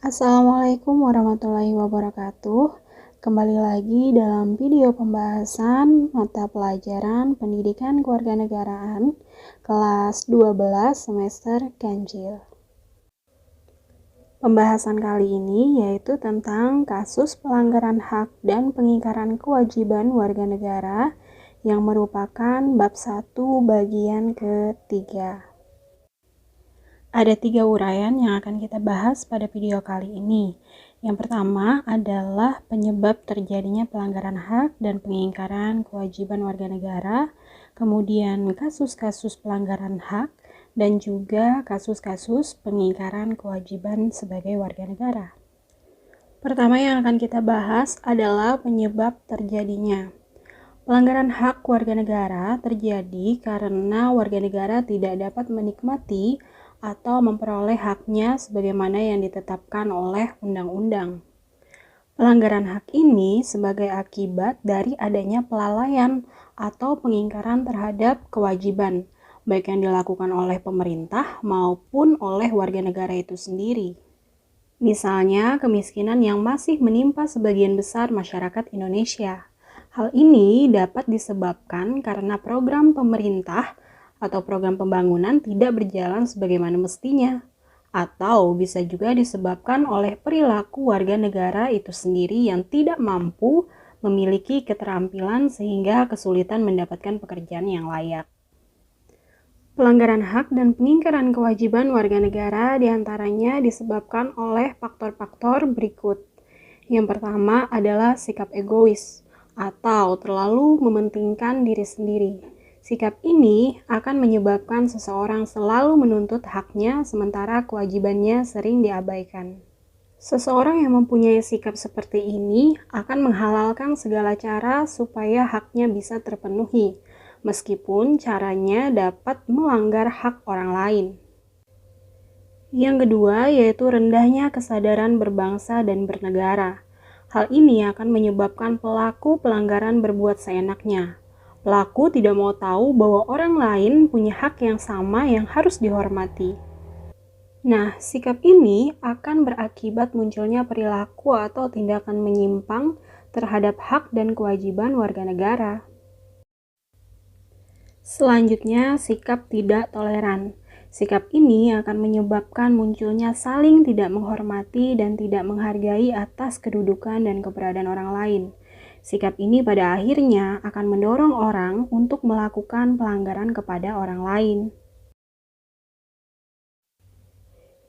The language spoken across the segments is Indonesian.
Assalamualaikum warahmatullahi wabarakatuh. Kembali lagi dalam video pembahasan mata pelajaran Pendidikan Kewarganegaraan kelas 12 semester Ganjil. Pembahasan kali ini yaitu tentang kasus pelanggaran hak dan pengingkaran kewajiban warga negara yang merupakan bab 1 bagian ketiga. Ada 3 uraian yang akan kita bahas pada video kali ini. Yang pertama adalah penyebab terjadinya pelanggaran hak dan pengingkaran kewajiban warga negara, kemudian kasus-kasus pelanggaran hak, dan juga kasus-kasus pengingkaran kewajiban sebagai warga negara. Pertama yang akan kita bahas adalah penyebab terjadinya. Pelanggaran hak warga negara terjadi karena warga negara tidak dapat menikmati atau memperoleh haknya sebagaimana yang ditetapkan oleh undang-undang. Pelanggaran hak ini sebagai akibat dari adanya pelalaian atau pengingkaran terhadap kewajiban, baik yang dilakukan oleh pemerintah maupun oleh warga negara itu sendiri. Misalnya, kemiskinan yang masih menimpa sebagian besar masyarakat Indonesia. Hal ini dapat disebabkan karena program pemerintah atau program pembangunan tidak berjalan sebagaimana mestinya, atau bisa juga disebabkan oleh perilaku warga negara itu sendiri yang tidak mampu memiliki keterampilan sehingga kesulitan mendapatkan pekerjaan yang layak. Pelanggaran hak dan pengingkaran kewajiban warga negara diantaranya disebabkan oleh faktor-faktor berikut. Yang pertama adalah sikap egois atau terlalu mementingkan diri sendiri. Sikap ini akan menyebabkan seseorang selalu menuntut haknya sementara kewajibannya sering diabaikan. Seseorang yang mempunyai sikap seperti ini akan menghalalkan segala cara supaya haknya bisa terpenuhi, meskipun caranya dapat melanggar hak orang lain. Yang kedua yaitu rendahnya kesadaran berbangsa dan bernegara. Hal ini akan menyebabkan pelaku pelanggaran berbuat seenaknya. Pelaku tidak mau tahu bahwa orang lain punya hak yang sama yang harus dihormati. Nah, sikap ini akan berakibat munculnya perilaku atau tindakan menyimpang terhadap hak dan kewajiban warga negara. Selanjutnya, sikap tidak toleran. Sikap ini akan menyebabkan munculnya saling tidak menghormati dan tidak menghargai atas kedudukan dan keberadaan orang lain. Sikap ini pada akhirnya akan mendorong orang untuk melakukan pelanggaran kepada orang lain.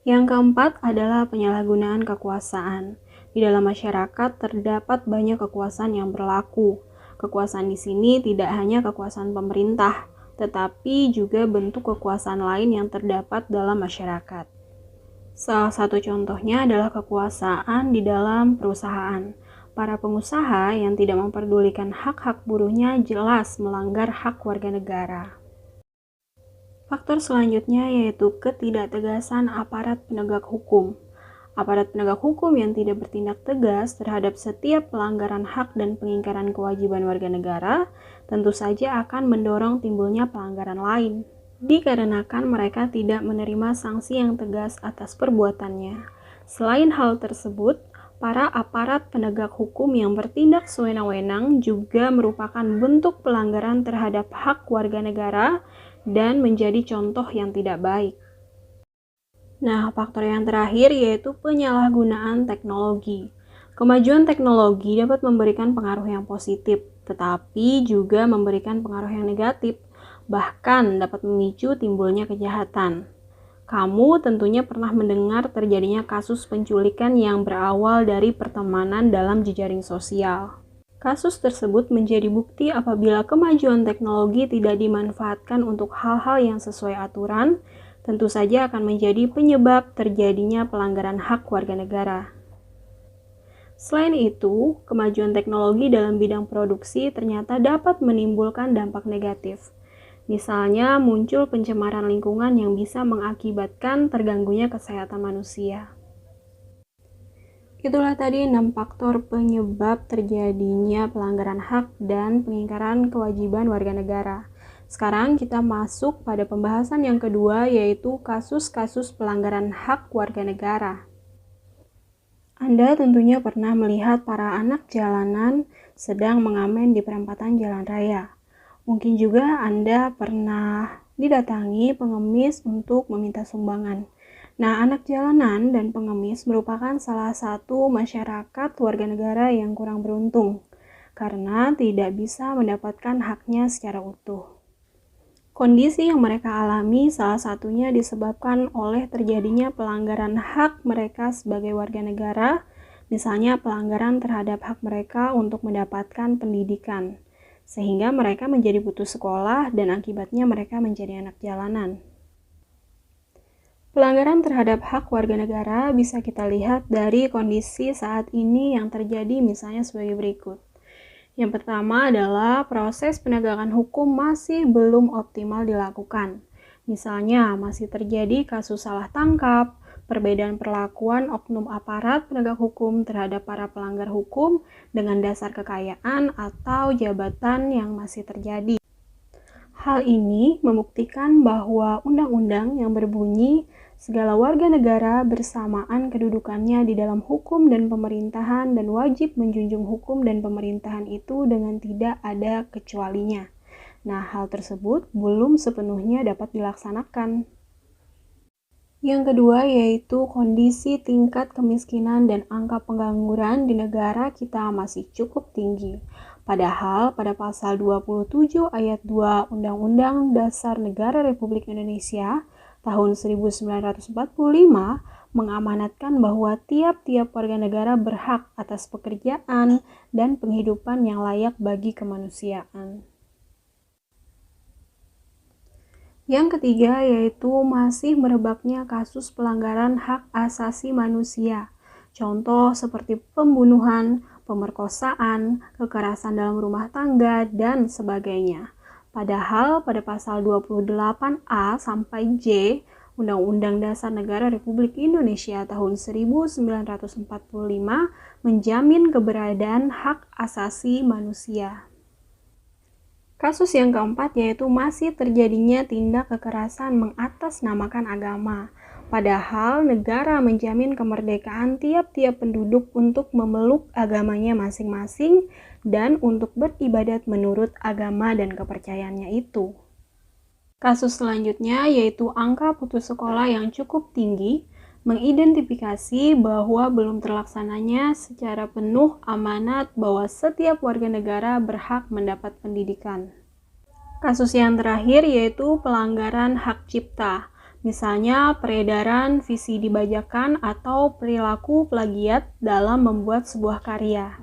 Yang keempat adalah penyalahgunaan kekuasaan. Di dalam masyarakat terdapat banyak kekuasaan yang berlaku. Kekuasaan di sini tidak hanya kekuasaan pemerintah, tetapi juga bentuk kekuasaan lain yang terdapat dalam masyarakat. Salah satu contohnya adalah kekuasaan di dalam perusahaan. Para pengusaha yang tidak memperdulikan hak-hak buruhnya jelas melanggar hak warga negara. Faktor selanjutnya yaitu ketidaktegasan aparat penegak hukum. Aparat penegak hukum yang tidak bertindak tegas terhadap setiap pelanggaran hak dan pengingkaran kewajiban warga negara tentu saja akan mendorong timbulnya pelanggaran lain, dikarenakan mereka tidak menerima sanksi yang tegas atas perbuatannya. Selain hal tersebut, para aparat penegak hukum yang bertindak sewenang-wenang juga merupakan bentuk pelanggaran terhadap hak warga negara dan menjadi contoh yang tidak baik. Nah, faktor yang terakhir yaitu penyalahgunaan teknologi. Kemajuan teknologi dapat memberikan pengaruh yang positif, tetapi juga memberikan pengaruh yang negatif, bahkan dapat memicu timbulnya kejahatan. Kamu tentunya pernah mendengar terjadinya kasus penculikan yang berawal dari pertemanan dalam jejaring sosial. Kasus tersebut menjadi bukti apabila kemajuan teknologi tidak dimanfaatkan untuk hal-hal yang sesuai aturan, tentu saja akan menjadi penyebab terjadinya pelanggaran hak warga negara. Selain itu, kemajuan teknologi dalam bidang produksi ternyata dapat menimbulkan dampak negatif. Misalnya, muncul pencemaran lingkungan yang bisa mengakibatkan terganggunya kesehatan manusia. Itulah tadi 6 faktor penyebab terjadinya pelanggaran hak dan pengingkaran kewajiban warga negara. Sekarang kita masuk pada pembahasan yang kedua, yaitu kasus-kasus pelanggaran hak warga negara. Anda tentunya pernah melihat para anak jalanan sedang mengamen di perempatan jalan raya. Mungkin juga Anda pernah didatangi pengemis untuk meminta sumbangan. Nah, anak jalanan dan pengemis merupakan salah satu masyarakat warga negara yang kurang beruntung karena tidak bisa mendapatkan haknya secara utuh. Kondisi yang mereka alami salah satunya disebabkan oleh terjadinya pelanggaran hak mereka sebagai warga negara, misalnya pelanggaran terhadap hak mereka untuk mendapatkan pendidikan, sehingga mereka menjadi putus sekolah dan akibatnya mereka menjadi anak jalanan. Pelanggaran terhadap hak warga negara bisa kita lihat dari kondisi saat ini yang terjadi misalnya sebagai berikut. Yang pertama adalah proses penegakan hukum masih belum optimal dilakukan. Misalnya, masih terjadi kasus salah tangkap, perbedaan perlakuan oknum aparat penegak hukum terhadap para pelanggar hukum dengan dasar kekayaan atau jabatan yang masih terjadi. Hal ini membuktikan bahwa undang-undang yang berbunyi segala warga negara bersamaan kedudukannya di dalam hukum dan pemerintahan dan wajib menjunjung hukum dan pemerintahan itu dengan tidak ada kecualinya. Nah, hal tersebut belum sepenuhnya dapat dilaksanakan. Yang kedua yaitu kondisi tingkat kemiskinan dan angka pengangguran di negara kita masih cukup tinggi. Padahal pada pasal 27 ayat 2 Undang-Undang Dasar Negara Republik Indonesia tahun 1945 mengamanatkan bahwa tiap-tiap warga negara berhak atas pekerjaan dan penghidupan yang layak bagi kemanusiaan. Yang ketiga yaitu masih merebaknya kasus pelanggaran hak asasi manusia. Contoh seperti pembunuhan, pemerkosaan, kekerasan dalam rumah tangga, dan sebagainya. Padahal pada pasal 28A sampai J Undang-Undang Dasar Negara Republik Indonesia tahun 1945 menjamin keberadaan hak asasi manusia. Kasus yang keempat yaitu masih terjadinya tindak kekerasan mengatasnamakan agama. Padahal negara menjamin kemerdekaan tiap-tiap penduduk untuk memeluk agamanya masing-masing dan untuk beribadat menurut agama dan kepercayaannya itu. Kasus selanjutnya yaitu angka putus sekolah yang cukup tinggi, mengidentifikasi bahwa belum terlaksananya secara penuh amanat bahwa setiap warga negara berhak mendapat pendidikan. Kasus yang terakhir yaitu pelanggaran hak cipta, misalnya peredaran visi dibajakan atau perilaku plagiat dalam membuat sebuah karya.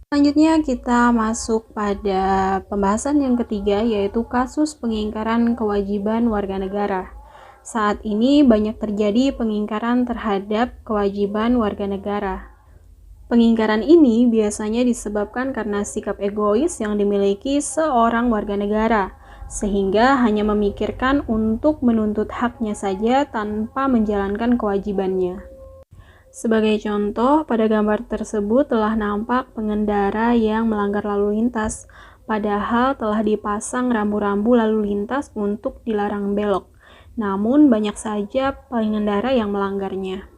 Selanjutnya kita masuk pada pembahasan yang ketiga yaitu kasus pengingkaran kewajiban warga negara. Saat ini banyak terjadi pengingkaran terhadap kewajiban warga negara. Pengingkaran ini biasanya disebabkan karena sikap egois yang dimiliki seorang warga negara, sehingga hanya memikirkan untuk menuntut haknya saja tanpa menjalankan kewajibannya. Sebagai contoh, pada gambar tersebut telah nampak pengendara yang melanggar lalu lintas, padahal telah dipasang rambu-rambu lalu lintas untuk dilarang belok. Namun banyak saja pengendara yang melanggarnya.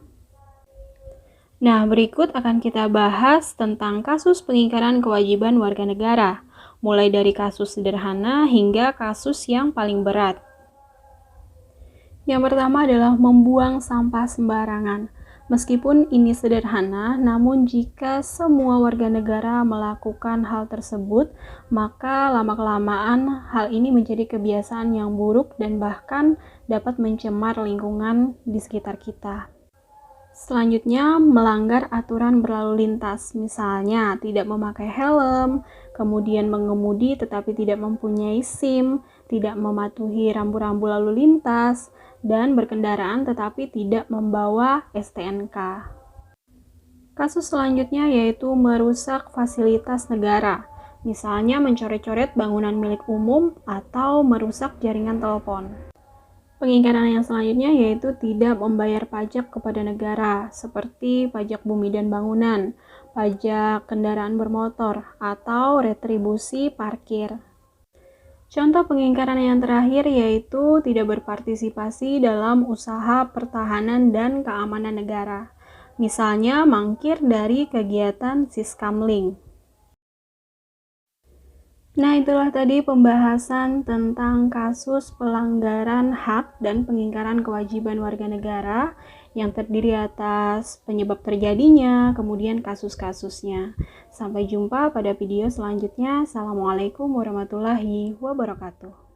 Nah, berikut akan kita bahas tentang kasus pengingkaran kewajiban warga negara, mulai dari kasus sederhana hingga kasus yang paling berat. Yang pertama adalah membuang sampah sembarangan. Meskipun ini sederhana, namun jika semua warga negara melakukan hal tersebut, maka lama-kelamaan hal ini menjadi kebiasaan yang buruk dan bahkan dapat mencemar lingkungan di sekitar kita. Selanjutnya, melanggar aturan berlalu lintas, misalnya tidak memakai helm, kemudian mengemudi tetapi tidak mempunyai SIM, tidak mematuhi rambu-rambu lalu lintas, dan berkendaraan tetapi tidak membawa STNK. Kasus selanjutnya yaitu merusak fasilitas negara, misalnya mencoret-coret bangunan milik umum atau merusak jaringan telepon. Pengingkaran yang selanjutnya yaitu tidak membayar pajak kepada negara, seperti pajak bumi dan bangunan, pajak kendaraan bermotor, atau retribusi parkir. Contoh pengingkaran yang terakhir yaitu tidak berpartisipasi dalam usaha pertahanan dan keamanan negara. Misalnya mangkir dari kegiatan Siskamling. Nah, itulah tadi pembahasan tentang kasus pelanggaran hak dan pengingkaran kewajiban warga negara yang terdiri atas penyebab terjadinya, kemudian kasus-kasusnya. Sampai jumpa pada video selanjutnya. Assalamualaikum warahmatullahi wabarakatuh.